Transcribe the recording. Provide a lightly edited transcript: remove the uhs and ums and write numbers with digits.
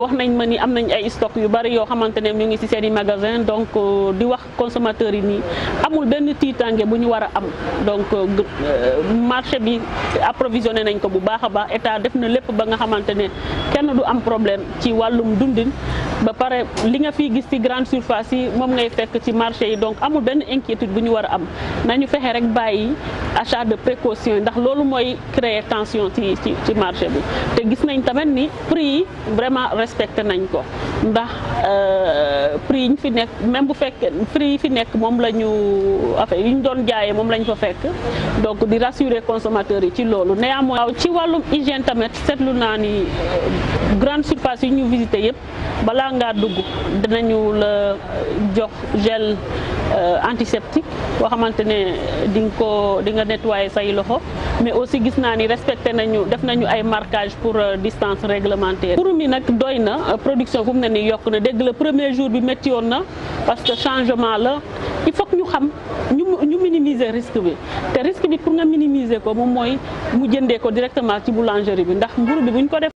wax nañ ma ni am nañ ay stock yu bari yoo xamante ne ñu ngi ci seen i magasin donc di wax consommateurs yi nii amul benn tiitange bu ñu war a am donc marché bi approvisionné nañ ko bu baax a baax état def na lépp ba nga xamante ne kenn du am problème ci wàllum dundin ba pare li nga fiy gis ci grande surface yi moom ngay fekk ci marché yi donc amul benn inquiétude bu ñu war a am nañu fexe rek bàyyi achat de précaution ndax loolu mooy créer tension ci marché bi te gis nañ tamit ni prix yi vraiment respecté nañ ko ndax prix yi ñu fi nekk même bu fekkee prix yi fi nekk moom la ñu affaire yi ñu doon jaayee moom lañ fa fekk donc di rassurer consommateurs yi ci loolu néanmoins waaw ci wàllum hygiène tamit seetlu naa ni grande surface yi ñu visité yëpp balaa ngaa dugg dinañu la jox gel antiseptique boo xamante ne di nga nettoyer say loxo mais aussi gis naa ni respecté nañu def nañu ay marquage pour distance réglementaire. Mburu mi nag doy na production fu mu ne nii yokk na dégg la premier jour bi métti woon na parce que changement la il faut que ñu xam ñu minimiser risque bi te risque bi pour nga minimiser ko moom mooy mu jëndee ko directement ci boulangerie bi ndax mburu bi buñ ko def